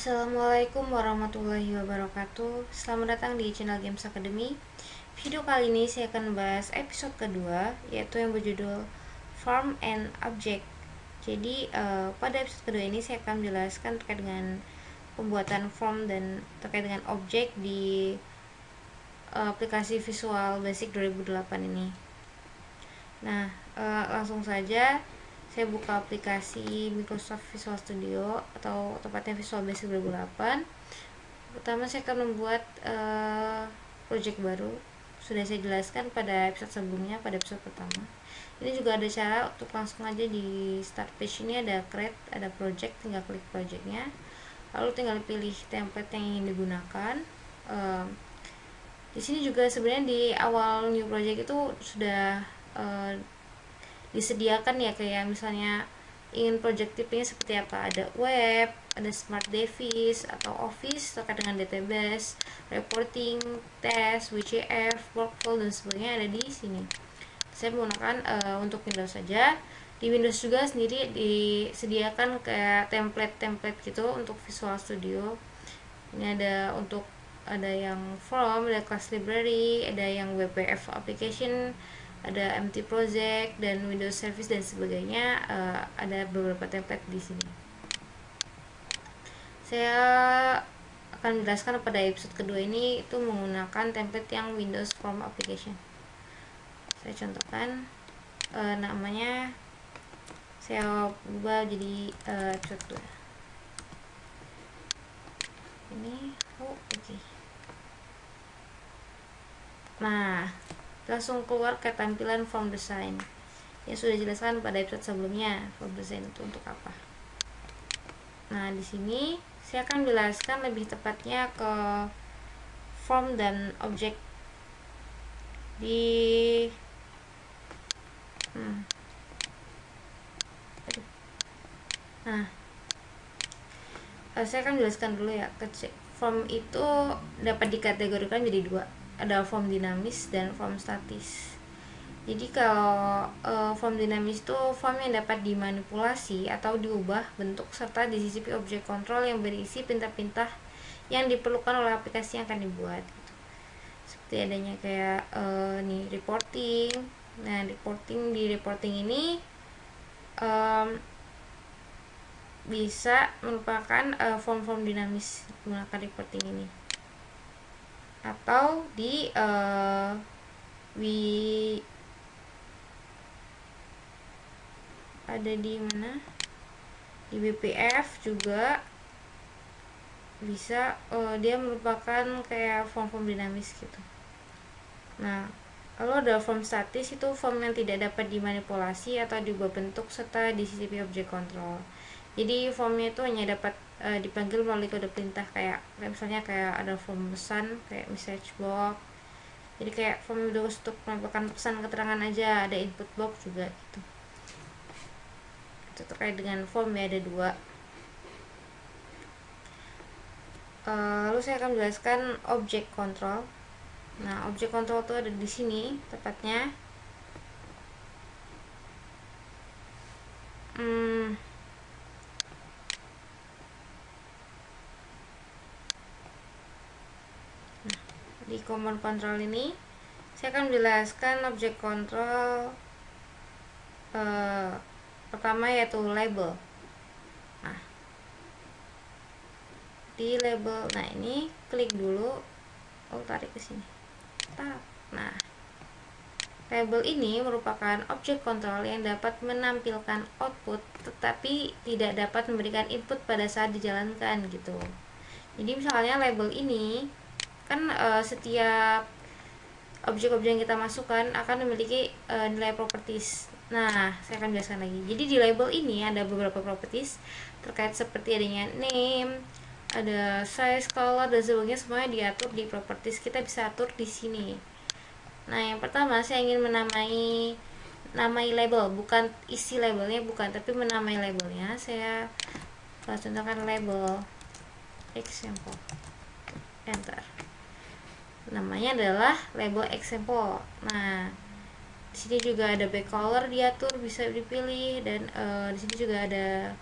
Assalamualaikum warahmatullahi wabarakatuh. Selamat datang di channel Games Academy. Video kali ini saya akan membahas episode kedua, yaitu yang berjudul Form and Object. Jadi pada episode kedua ini saya akan menjelaskan terkait dengan pembuatan form dan terkait dengan objek di aplikasi Visual Basic 2008 ini. Nah, langsung saja saya buka aplikasi Microsoft Visual Studio atau tepatnya Visual Basic 2008. Pertama saya akan membuat project baru. Sudah saya jelaskan pada episode sebelumnya, pada episode pertama. Ini juga ada cara untuk langsung aja di start page ini ada create, ada project, tinggal klik projectnya. Lalu tinggal pilih template yang ingin digunakan. Di sini juga sebenarnya di awal new project itu sudah disediakan ya, kayak misalnya ingin project tipenya seperti apa, ada web, ada smart device atau office terkait dengan database, reporting, test, WCF, workflow dan sebagainya ada di sini. Saya menggunakan untuk Windows saja. Di Windows juga sendiri disediakan kayak template gitu untuk Visual Studio. Ini ada untuk yang form, ada class library, ada yang WPF application, ada empty project dan Windows Service dan sebagainya. Ada beberapa template di sini. Saya akan menjelaskan pada episode kedua ini itu menggunakan template yang Windows Form Application. Saya contohkan namanya, saya ubah jadi episode 2 ini. Oke. Nah, langsung keluar ke tampilan form design yang sudah dijelaskan pada episode sebelumnya. Form design itu untuk apa? Nah, di sini saya akan jelaskan lebih tepatnya ke form dan objek di saya akan jelaskan dulu ya. Form itu dapat dikategorikan jadi dua, ada form dinamis dan form statis. Jadi kalau form dinamis itu form yang dapat dimanipulasi atau diubah bentuk serta disisipi objek kontrol yang berisi pinta-pinta yang diperlukan oleh aplikasi yang akan dibuat gitu. Seperti adanya kayak nih reporting. Nah, reporting ini bisa merupakan form-form dinamis menggunakan reporting ini, atau di ada di mana, di WPF juga bisa. Dia merupakan kayak form-form dinamis gitu. Nah, kalau ada form statis itu form yang tidak dapat dimanipulasi atau diubah bentuk serta disisipi objek kontrol. Jadi formnya itu hanya dapat dipanggil melalui kode perintah, kayak misalnya kayak ada form pesan kayak message box. Jadi kayak form untuk melakukan pesan keterangan aja, ada input box juga gitu. Itu terkait dengan form ya, ada dua. Lalu saya akan menjelaskan objek kontrol. Nah, objek kontrol itu ada di sini tepatnya. Di command control ini saya akan menjelaskan objek kontrol pertama yaitu label. Nah, di label, nah ini klik dulu, tarik ke sini. Nah, label ini merupakan objek kontrol yang dapat menampilkan output tetapi tidak dapat memberikan input pada saat dijalankan gitu. Jadi misalnya label ini kan setiap objek-objek yang kita masukkan akan memiliki nilai properties. Nah, saya akan jelaskan lagi. Jadi di label ini ada beberapa properties terkait seperti adanya name, ada size, color dan sebagainya, semuanya diatur di properties. Kita bisa atur di sini. Nah, yang pertama saya ingin menamai label, bukan isi labelnya, bukan, tapi menamai labelnya. Saya contohkan label example, enter. Namanya adalah label example. Nah, di sini juga ada back color diatur, bisa dipilih, dan di sini juga ada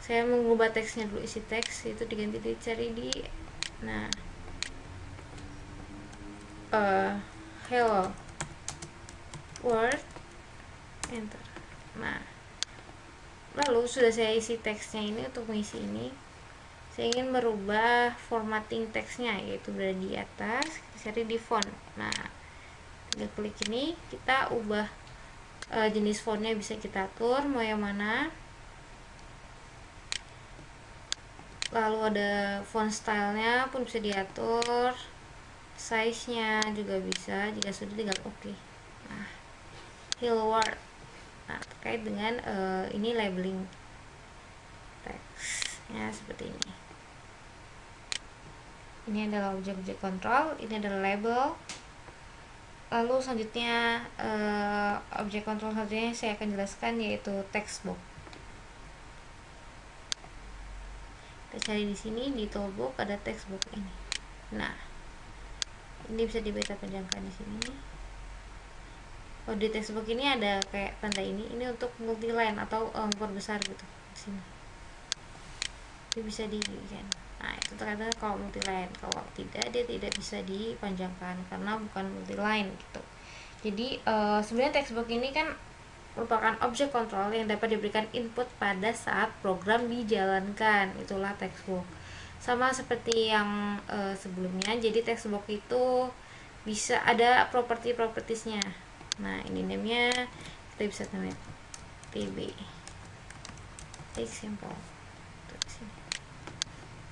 saya mengubah teksnya dulu, isi teks itu diganti dicari di hello world, enter. Nah, lalu sudah saya isi teksnya ini. Untuk mengisi ini saya ingin merubah formatting teksnya, yaitu berada di atas, kita cari di font. Nah, tinggal klik ini, kita ubah jenis fontnya, bisa kita atur mau yang mana. Lalu ada font stylenya pun bisa diatur, size nya juga bisa. Jika sudah, tinggal oke. Nah, hello world. Nah, terkait dengan ini labeling teksnya seperti ini. Ini adalah objek-objek kontrol, ini adalah label. Lalu selanjutnya objek kontrol selanjutnya yang saya akan jelaskan yaitu textbox. Kita cari di sini di toolbox ada textbox ini. Nah, ini bisa dibeta panjangkan di sini. Oh, di textbox ini ada kayak tanda ini untuk multiline atau memperbesar gitu di sini. Itu bisa kan. Nah, itu terkadang kalau multiline, kalau tidak dia tidak bisa dipanjangkan karena bukan multiline gitu. Jadi sebenarnya textbox ini kan merupakan objek kontrol yang dapat diberikan input pada saat program dijalankan. Itulah textbox. Sama seperti yang sebelumnya. Jadi textbox itu bisa ada properti-propertiesnya. Nah, ini namanya kita bisa namanya TB example.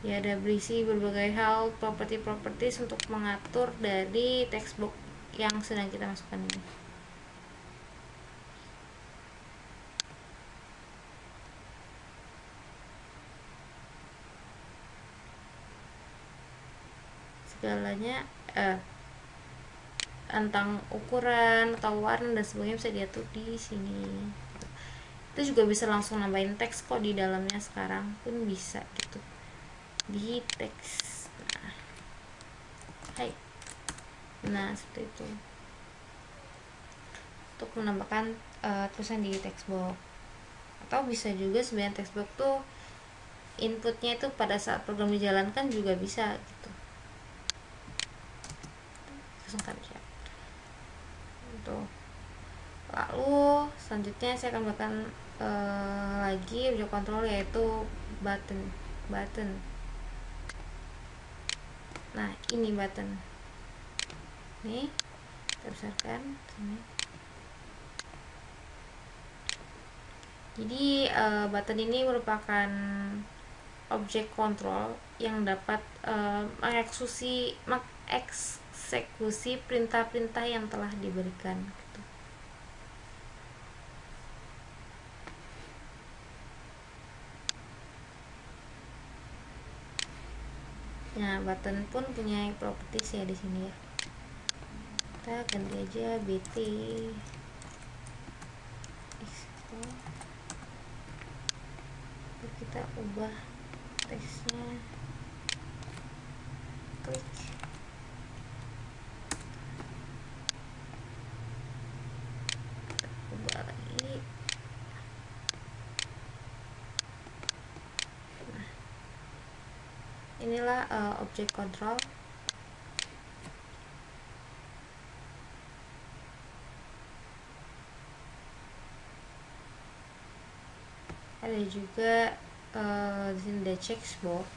Ya, ada berisi berbagai hal properti-properties untuk mengatur dari textbox yang sedang kita masukkan ini. Segalanya tentang ukuran atau warna dan sebagainya bisa diatur di sini. Itu juga bisa langsung nambahin teks kok di dalamnya, sekarang pun bisa gitu di teks. Nah, seperti itu untuk menambahkan tulisan di textbox. Atau bisa juga sebenarnya textbox tuh inputnya itu pada saat program dijalankan juga bisa gitu. Langsung gitu. Lalu selanjutnya saya akan bahkan lagi objek kontrol yaitu button. Nah, ini button nih, kita besarkan sini. Jadi button ini merupakan objek kontrol yang dapat mengeksekusi perintah-perintah yang telah diberikan gitu. Nah, button pun punya properties ya di sini ya. Kita ganti aja BT. Kita ubah teksnya, klik. Ubah lagi. Nah, inilah objek kontrol. Ada juga di sini ada textbox.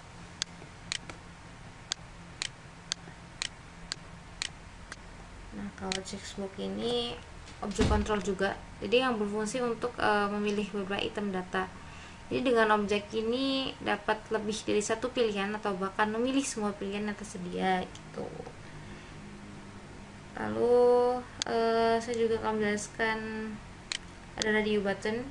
Nah, kalau textbox ini objek kontrol juga, jadi yang berfungsi untuk memilih beberapa item data. Jadi dengan objek ini dapat lebih dari satu pilihan atau bahkan memilih semua pilihan yang tersedia gitu. Lalu saya juga akan menjelaskan ada radio button.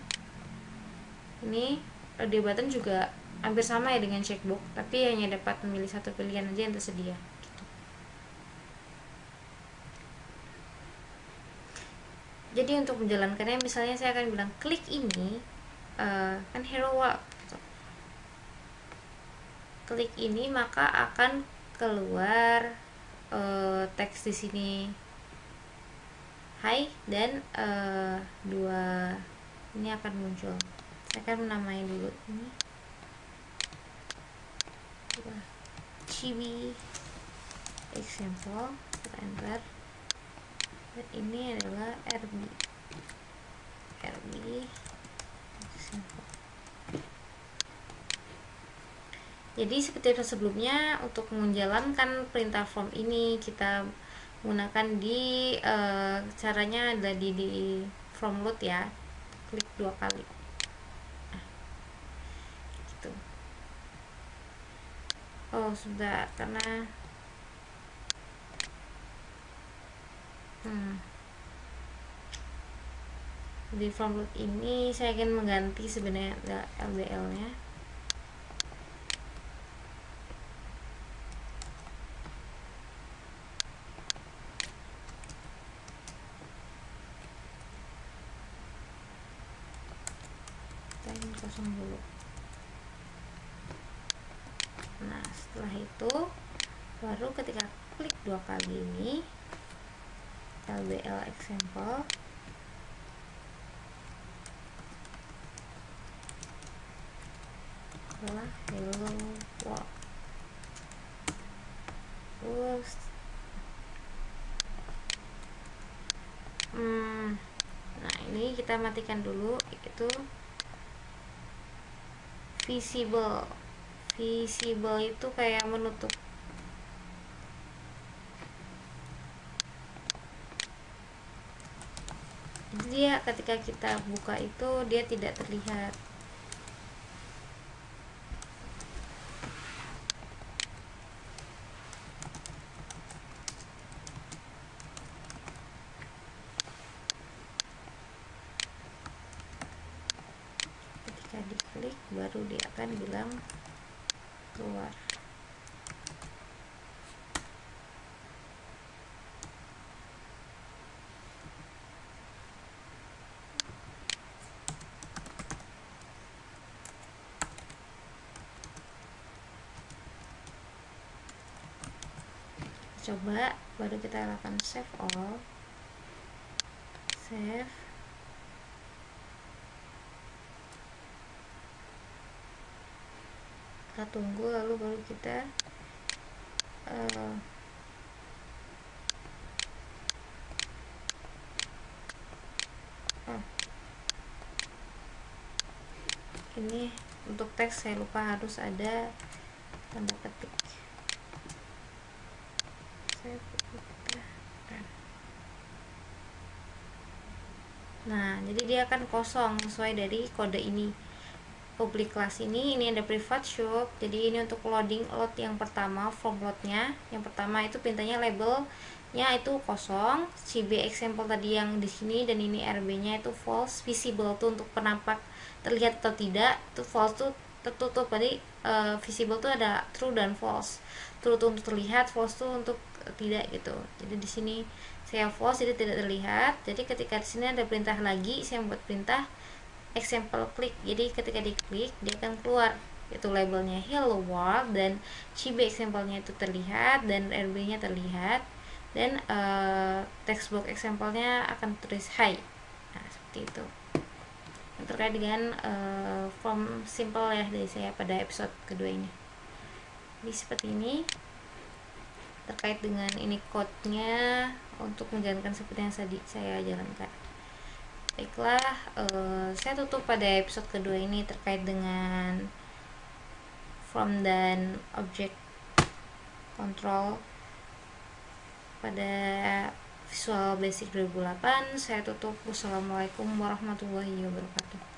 Ini radio button juga hampir sama ya dengan checkbox, tapi hanya dapat memilih satu pilihan aja yang tersedia gitu. Jadi untuk menjalankannya, misalnya saya akan bilang klik ini, kan hero walk gitu. Klik ini maka akan keluar teks di sini hai dan dua ini akan muncul. Saya akan menamai dulu ini chibi example, kita enter, dan ini adalah rb example. Jadi seperti sebelumnya, untuk menjalankan perintah from ini kita menggunakan di caranya ada di from load ya, klik 2 kali. Nah, gitu. Oh sudah, karena di from load ini saya akan mengganti sebenarnya LBL nya. Kosong dulu. Nah setelah itu baru ketika klik 2 kali ini LBL example, adalah hello world. Terus nah ini kita matikan dulu, itu visible itu kayak menutup. Jadi dia ketika kita buka itu dia tidak terlihat. Ketika diklik baru dia akan bilang keluar. Coba, baru kita lakukan save all, save. Kita tunggu, lalu baru kita ini untuk teks saya lupa harus ada tanda petik. Nah jadi dia akan kosong sesuai dari kode ini. Public class ini ada private shop. Jadi ini untuk load yang pertama, from loadnya yang pertama itu perintahnya labelnya itu kosong, CB example tadi yang di sini, dan ini RB nya itu false. Visible tuh untuk penampak terlihat atau tidak, itu false tuh tertutup. Jadi visible tuh ada true dan false. True tuh untuk terlihat, false tuh untuk tidak gitu. Jadi di sini saya false jadi tidak terlihat. Jadi ketika di sini ada perintah lagi, saya membuat perintah example click. Jadi ketika diklik dia akan keluar itu labelnya hello world, dan CB example-nya itu terlihat, dan RB-nya terlihat, dan text box example-nya akan tulis hi. Nah seperti itu yang terkait dengan form simple ya dari saya pada episode kedua ini. Jadi seperti ini terkait dengan ini code-nya untuk menjalankan seperti yang tadi saya jalankan. Baiklah, saya tutup pada episode kedua ini terkait dengan from dan object control pada Visual Basic 2008. Saya tutup. Wassalamualaikum warahmatullahi wabarakatuh.